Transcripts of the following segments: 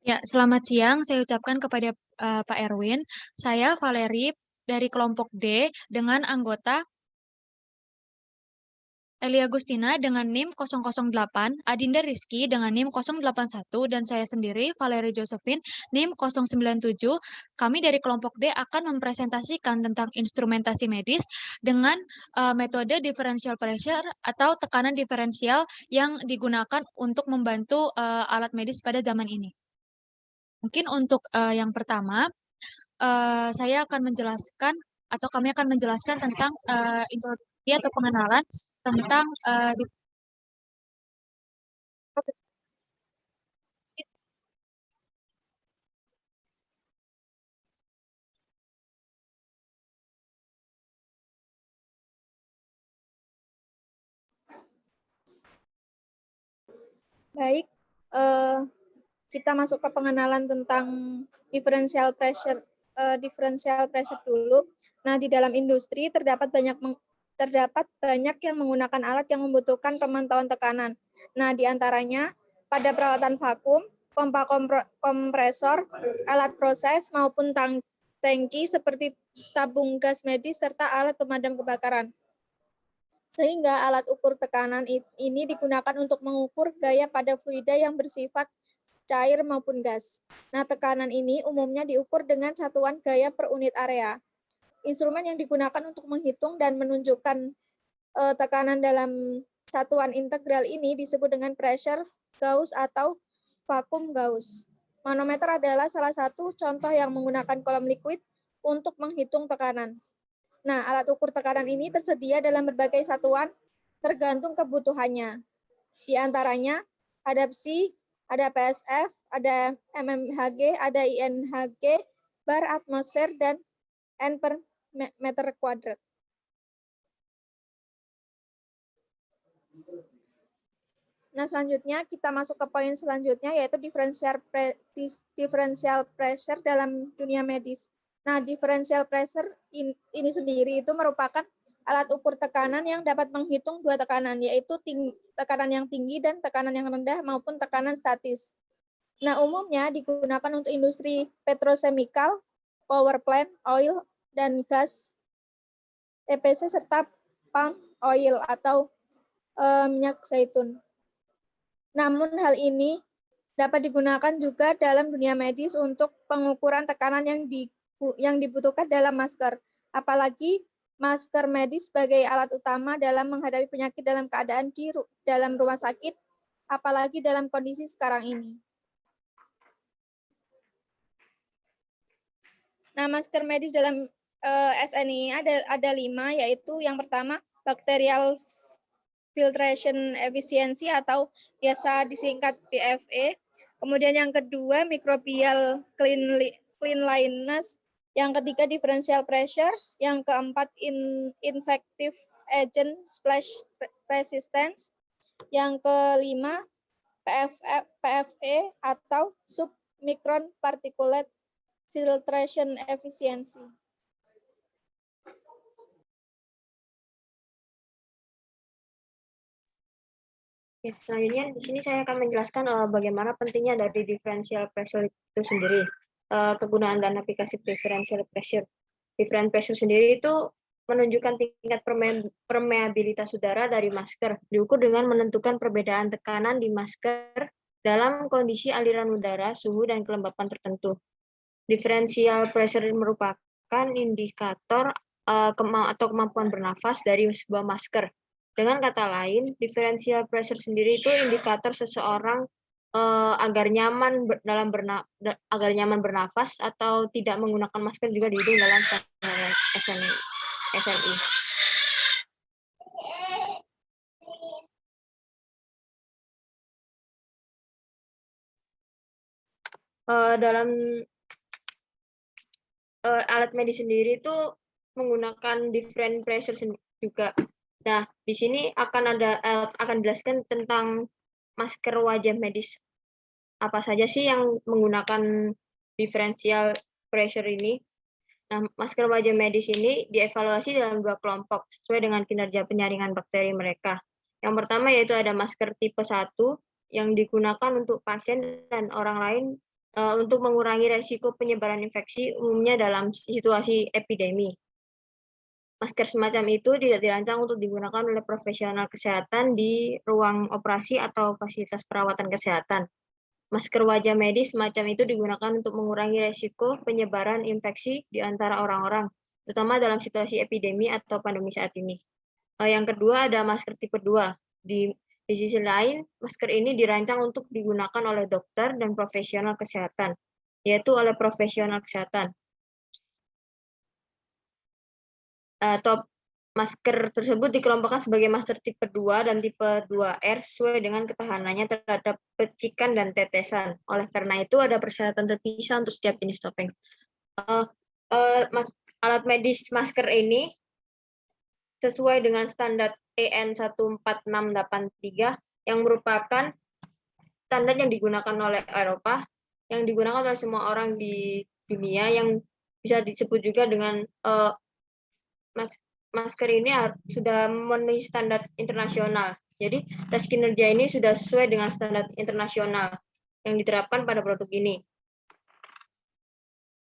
Ya, selamat siang. Saya ucapkan kepada Pak Erwin. Saya Valeri dari kelompok D dengan anggota Elia Agustina dengan NIM 008, Adinda Rizky dengan NIM 081, dan saya sendiri, Valeri Josephine, NIM 097. Kami dari kelompok D akan mempresentasikan tentang instrumentasi medis dengan metode differential pressure atau tekanan diferensial yang digunakan untuk membantu alat medis pada zaman ini. Mungkin untuk yang pertama, saya akan menjelaskan atau kami akan menjelaskan tentang introduksi atau pengenalan tentang Baik, kita masuk ke pengenalan tentang differential pressure dulu. Nah, di dalam industri terdapat banyak yang menggunakan alat yang membutuhkan pemantauan tekanan. Nah, di antaranya pada peralatan vakum, pompa kompresor, alat proses maupun tangki seperti tabung gas medis serta alat pemadam kebakaran. Sehingga alat ukur tekanan ini digunakan untuk mengukur gaya pada fluida yang bersifat cair maupun gas. Nah, tekanan ini umumnya diukur dengan satuan gaya per unit area. Instrumen yang digunakan untuk menghitung dan menunjukkan tekanan dalam satuan integral ini disebut dengan pressure Gauss atau vakum Gauss. Manometer adalah salah satu contoh yang menggunakan kolom liquid untuk menghitung tekanan. Nah, alat ukur tekanan ini tersedia dalam berbagai satuan tergantung kebutuhannya. Di antaranya ada PSI, ada PSF, ada mmHg, ada INHG, bar atmosfer, dan N per meter kuadrat. Nah, selanjutnya kita masuk ke poin selanjutnya, yaitu differential pressure dalam dunia medis. Nah, differential pressure ini sendiri itu merupakan alat ukur tekanan yang dapat menghitung dua tekanan, yaitu tekanan yang tinggi dan tekanan yang rendah maupun tekanan statis. Nah, umumnya digunakan untuk industri petrochemical, power plant, oil, dan gas, EPC, serta palm oil atau minyak zaitun. Namun hal ini dapat digunakan juga dalam dunia medis untuk pengukuran tekanan yang dibutuhkan dalam masker. Apalagi masker medis sebagai alat utama dalam menghadapi penyakit dalam keadaan di dalam rumah sakit, apalagi dalam kondisi sekarang ini. Nah, masker medis dalam SNI ada 5, yaitu yang pertama bacterial filtration efficiency atau biasa disingkat BFE. Kemudian yang kedua microbial cleanliness, yang ketiga differential pressure, yang keempat infective agent splash resistance, yang kelima PFE atau submicron particulate filtration efficiency. Oke, selanjutnya di sini saya akan menjelaskan bagaimana pentingnya dari differential pressure itu sendiri. Kegunaan dan aplikasi differential pressure. Differential pressure sendiri itu menunjukkan tingkat permeabilitas udara dari masker, diukur dengan menentukan perbedaan tekanan di masker dalam kondisi aliran udara, suhu, dan kelembapan tertentu. Differential pressure merupakan indikator atau kemampuan bernafas dari sebuah masker. Dengan kata lain, differential pressure sendiri itu indikator seseorang agar nyaman bernafas atau tidak menggunakan masker juga di hidung dalam SNI. Dalam alat medis sendiri itu menggunakan different pressure juga. Nah, di sini akan dijelaskan tentang masker wajah medis. Apa saja sih yang menggunakan differential pressure ini? Nah, masker wajah medis ini dievaluasi dalam 2 kelompok sesuai dengan kinerja penyaringan bakteri mereka. Yang pertama yaitu ada masker tipe 1 yang digunakan untuk pasien dan orang lain untuk mengurangi resiko penyebaran infeksi umumnya dalam situasi epidemi. Masker semacam itu tidak dirancang untuk digunakan oleh profesional kesehatan di ruang operasi atau fasilitas perawatan kesehatan. Masker wajah medis semacam itu digunakan untuk mengurangi resiko penyebaran infeksi di antara orang-orang, terutama dalam situasi epidemi atau pandemi saat ini. Yang kedua ada masker tipe 2. Di sisi lain, masker ini dirancang untuk digunakan oleh dokter dan profesional kesehatan, yaitu oleh profesional kesehatan. Masker tersebut dikelompokkan sebagai masker tipe 2 dan tipe 2R sesuai dengan ketahanannya terhadap percikan dan tetesan. Oleh karena itu, ada persyaratan terpisah untuk setiap jenis topeng. Alat medis masker ini sesuai dengan standar EN 14683 yang merupakan standar yang digunakan oleh Eropa, yang digunakan oleh semua orang di dunia, yang bisa disebut juga dengan masker ini sudah memenuhi standar internasional. Jadi tes kinerja ini sudah sesuai dengan standar internasional yang diterapkan pada produk ini.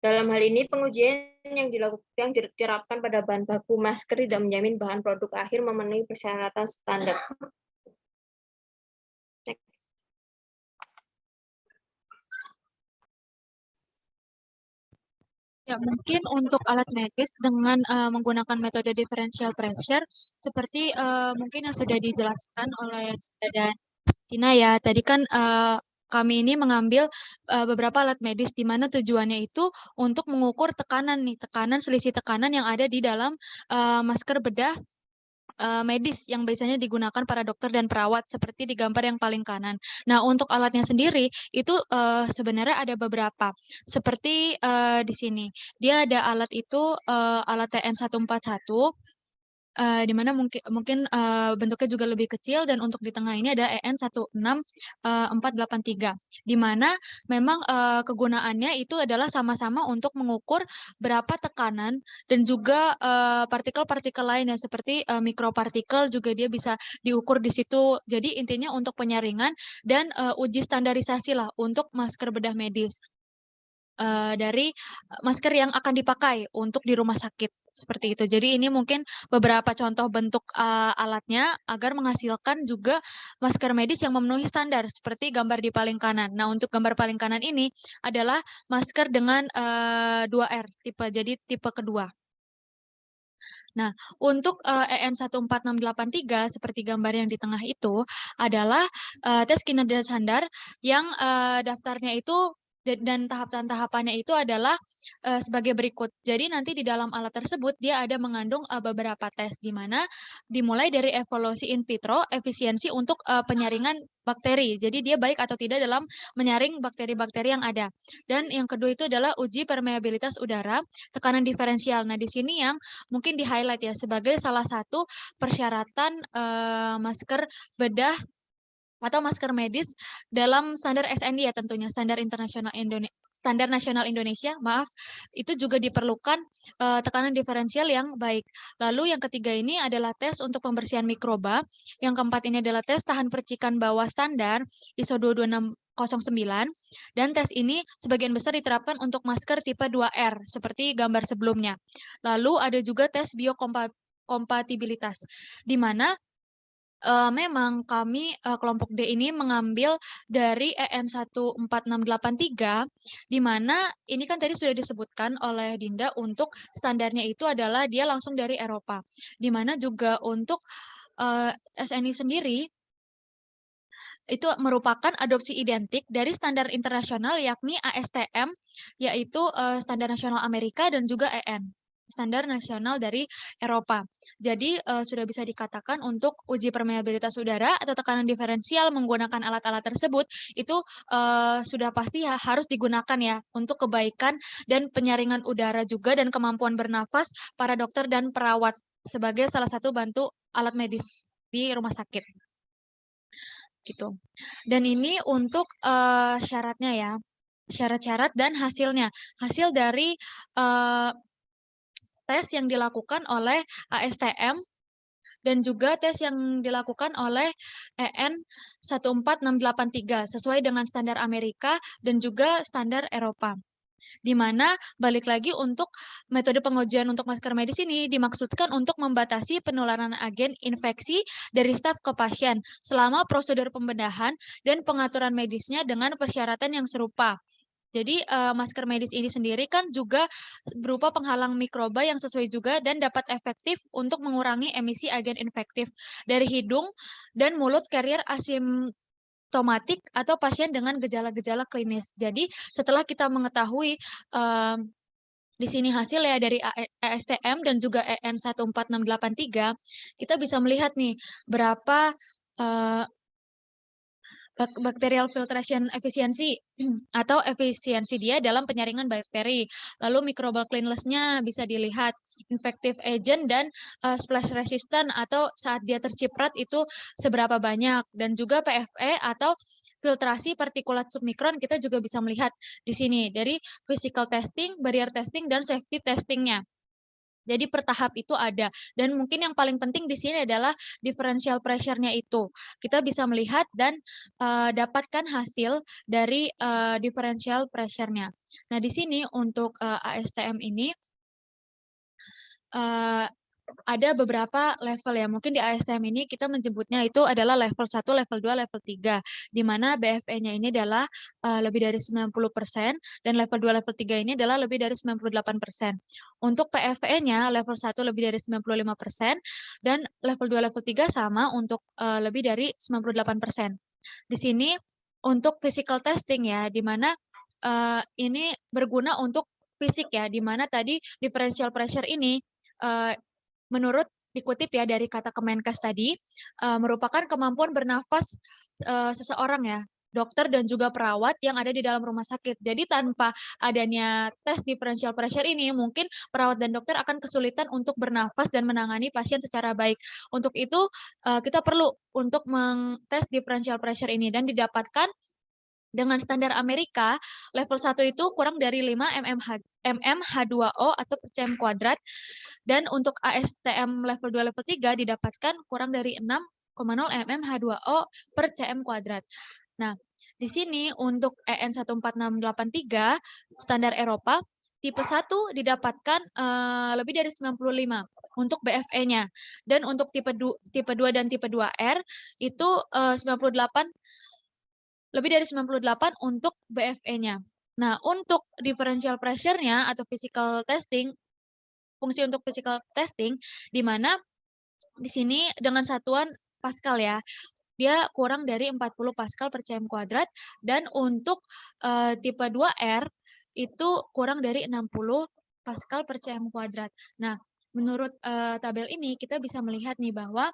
Dalam hal ini, pengujian yang diterapkan pada bahan baku masker tidak menjamin bahan produk akhir memenuhi persyaratan standar. Ya, mungkin untuk alat medis dengan menggunakan metode differential pressure, seperti mungkin yang sudah dijelaskan oleh Dinda dan Tina ya. Tadi kan kami ini mengambil beberapa alat medis di mana tujuannya itu untuk mengukur tekanan nih, selisih tekanan yang ada di dalam masker bedah medis yang biasanya digunakan para dokter dan perawat seperti di gambar yang paling kanan. Nah, untuk alatnya sendiri itu sebenarnya ada beberapa. Seperti di sini. Dia ada alat itu alat TN141 di mana mungkin bentuknya juga lebih kecil, dan untuk di tengah ini ada EN16483 di mana memang kegunaannya itu adalah sama-sama untuk mengukur berapa tekanan dan juga partikel-partikel lainnya seperti mikropartikel juga dia bisa diukur di situ. Jadi intinya untuk penyaringan dan uji standarisasi lah untuk masker bedah medis dari masker yang akan dipakai untuk di rumah sakit, seperti itu. Jadi ini mungkin beberapa contoh bentuk alatnya agar menghasilkan juga masker medis yang memenuhi standar seperti gambar di paling kanan. Nah, untuk gambar paling kanan ini adalah masker dengan 2R tipe, jadi tipe kedua. Nah, untuk EN14683 seperti gambar yang di tengah itu adalah tes kinerja standar yang daftarnya itu dan tahapan-tahapannya itu adalah sebagai berikut. Jadi nanti di dalam alat tersebut dia ada mengandung beberapa tes di mana dimulai dari evaluasi in vitro, efisiensi untuk penyaringan bakteri. Jadi dia baik atau tidak dalam menyaring bakteri-bakteri yang ada. Dan yang kedua itu adalah uji permeabilitas udara, tekanan diferensial. Nah, di sini yang mungkin di-highlight ya sebagai salah satu persyaratan masker bedah atau masker medis dalam standar SNI ya tentunya, standar nasional Indonesia, maaf, itu juga diperlukan tekanan diferensial yang baik. Lalu yang ketiga ini adalah tes untuk pembersihan mikroba. Yang keempat ini adalah tes tahan percikan bawah standar ISO 22609, dan tes ini sebagian besar diterapkan untuk masker tipe 2R seperti gambar sebelumnya. Lalu ada juga tes biokompatibilitas di mana memang kami kelompok D ini mengambil dari EN14683 di mana ini kan tadi sudah disebutkan oleh Dinda untuk standarnya itu adalah dia langsung dari Eropa. Di mana juga untuk SNI sendiri itu merupakan adopsi identik dari standar internasional yakni ASTM, yaitu standar nasional Amerika, dan juga EN, standar nasional dari Eropa. Jadi sudah bisa dikatakan untuk uji permeabilitas udara atau tekanan diferensial menggunakan alat-alat tersebut itu sudah pasti harus digunakan ya untuk kebaikan dan penyaringan udara juga dan kemampuan bernafas para dokter dan perawat sebagai salah satu bantu alat medis di rumah sakit. Gitu. Dan ini untuk syaratnya ya, syarat-syarat dan hasilnya. Hasil dari tes yang dilakukan oleh ASTM dan juga tes yang dilakukan oleh EN 14683 sesuai dengan standar Amerika dan juga standar Eropa. Di mana balik lagi untuk metode pengujian untuk masker medis ini dimaksudkan untuk membatasi penularan agen infeksi dari staf ke pasien selama prosedur pembedahan dan pengaturan medisnya dengan persyaratan yang serupa. Jadi masker medis ini sendiri kan juga berupa penghalang mikroba yang sesuai juga dan dapat efektif untuk mengurangi emisi agen infektif dari hidung dan mulut carrier asimptomatik atau pasien dengan gejala-gejala klinis. Jadi setelah kita mengetahui di sini hasil ya dari ASTM dan juga EN 14683, kita bisa melihat nih berapa uh, bacterial filtration efficiency atau efisiensi dia dalam penyaringan bakteri. Lalu microbial cleanliness-nya bisa dilihat, infective agent dan splash resistant atau saat dia terciprat itu seberapa banyak, dan juga PFE atau filtrasi partikulat submikron kita juga bisa melihat di sini dari physical testing, barrier testing, dan safety testing-nya. Jadi per tahap itu ada, dan mungkin yang paling penting di sini adalah differential pressure-nya itu. Kita bisa melihat dan dapatkan hasil dari differential pressure-nya. Nah, di sini untuk ASTM ini ada beberapa level ya. Mungkin di ASTM ini kita menyebutnya itu adalah level 1, level 2, level 3, di mana BFE-nya ini adalah lebih dari 90% dan level 2, level 3 ini adalah lebih dari 98%. Untuk PFE-nya level 1 lebih dari 95% dan level 2, level 3 sama untuk lebih dari 98%. Di sini untuk physical testing ya, di mana ini berguna untuk fisik ya, di mana tadi differential pressure ini menurut dikutip ya dari kata Kemenkes tadi, merupakan kemampuan bernafas seseorang ya, dokter dan juga perawat yang ada di dalam rumah sakit. Jadi tanpa adanya tes differential pressure ini, mungkin perawat dan dokter akan kesulitan untuk bernafas dan menangani pasien secara baik. Untuk itu, kita perlu untuk mengtes differential pressure ini dan didapatkan dengan standar Amerika, level 1 itu kurang dari 5 mmH2O atau per cm kuadrat, dan untuk ASTM level 2, level 3 didapatkan kurang dari 6,0 mmH2O per cm kuadrat. Nah, di sini untuk EN 14683 standar Eropa, tipe 1 didapatkan lebih dari 95 untuk BFE-nya. Dan untuk tipe 2 dan tipe 2R itu 98 lebih dari 98 untuk BFE-nya. Nah, untuk differential pressure-nya atau physical testing, fungsi untuk physical testing, di mana di sini dengan satuan Pascal ya, dia kurang dari 40 Pascal per cm kuadrat, dan untuk tipe 2R itu kurang dari 60 Pascal per cm kuadrat. Nah, menurut tabel ini kita bisa melihat nih bahwa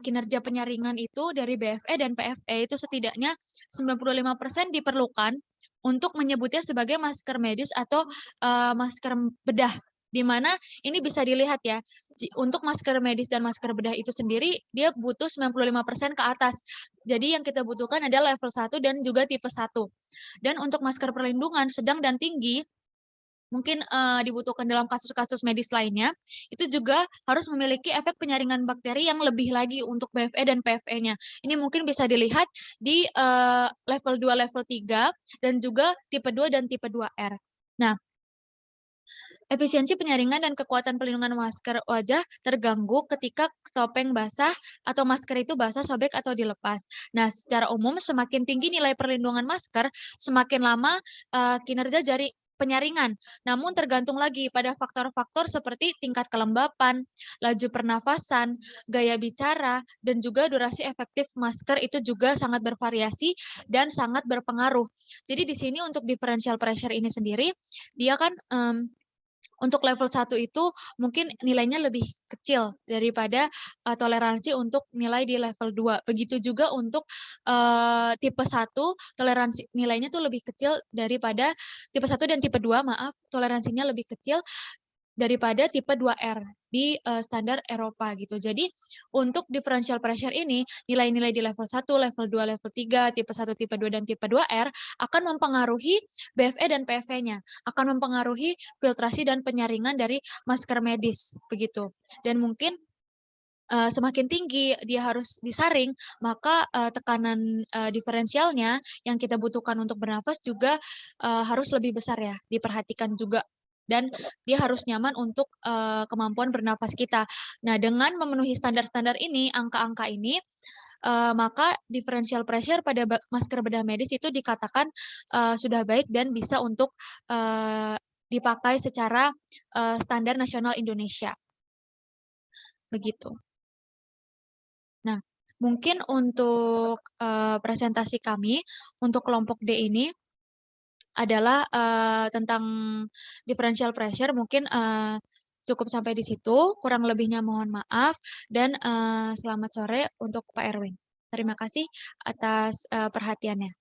kinerja penyaringan itu dari BFE dan PFE itu setidaknya 95% diperlukan untuk menyebutnya sebagai masker medis atau masker bedah, di mana ini bisa dilihat ya, untuk masker medis dan masker bedah itu sendiri dia butuh 95% ke atas. Jadi yang kita butuhkan adalah level 1 dan juga tipe 1. Dan untuk masker perlindungan sedang dan tinggi mungkin dibutuhkan dalam kasus-kasus medis lainnya, itu juga harus memiliki efek penyaringan bakteri yang lebih lagi untuk BFE dan PFE-nya. Ini mungkin bisa dilihat di level 2, level 3, dan juga tipe 2 dan tipe 2R. Nah, efisiensi penyaringan dan kekuatan pelindungan masker wajah terganggu ketika topeng basah atau masker itu basah, sobek, atau dilepas. Nah, secara umum semakin tinggi nilai perlindungan masker, semakin lama kinerja jari penyaringan. Namun tergantung lagi pada faktor-faktor seperti tingkat kelembapan, laju pernafasan, gaya bicara, dan juga durasi efektif masker itu juga sangat bervariasi dan sangat berpengaruh. Jadi di sini untuk differential pressure ini sendiri, dia kan untuk level 1 itu mungkin nilainya lebih kecil daripada toleransi untuk nilai di level 2. Begitu juga untuk tipe 1, toleransi nilainya tuh lebih kecil daripada tipe 1 dan tipe 2, maaf, toleransinya lebih kecil daripada tipe 2R di standar Eropa gitu. Jadi untuk differential pressure ini, nilai-nilai di level 1, level 2, level 3, tipe 1, tipe 2, dan tipe 2R akan mempengaruhi BFE dan PFE-nya, akan mempengaruhi filtrasi dan penyaringan dari masker medis begitu. Dan mungkin semakin tinggi dia harus disaring, maka tekanan diferensialnya yang kita butuhkan untuk bernafas juga harus lebih besar ya, diperhatikan juga. Dan dia harus nyaman untuk kemampuan bernafas kita. Nah, dengan memenuhi standar-standar ini, angka-angka ini, maka differential pressure pada masker bedah medis itu dikatakan sudah baik dan bisa untuk dipakai secara standar nasional Indonesia. Begitu. Nah, mungkin untuk presentasi kami untuk kelompok D ini adalah tentang differential pressure. Mungkin cukup sampai di situ. Kurang lebihnya mohon maaf dan selamat sore untuk Pak Erwin. Terima kasih atas perhatiannya.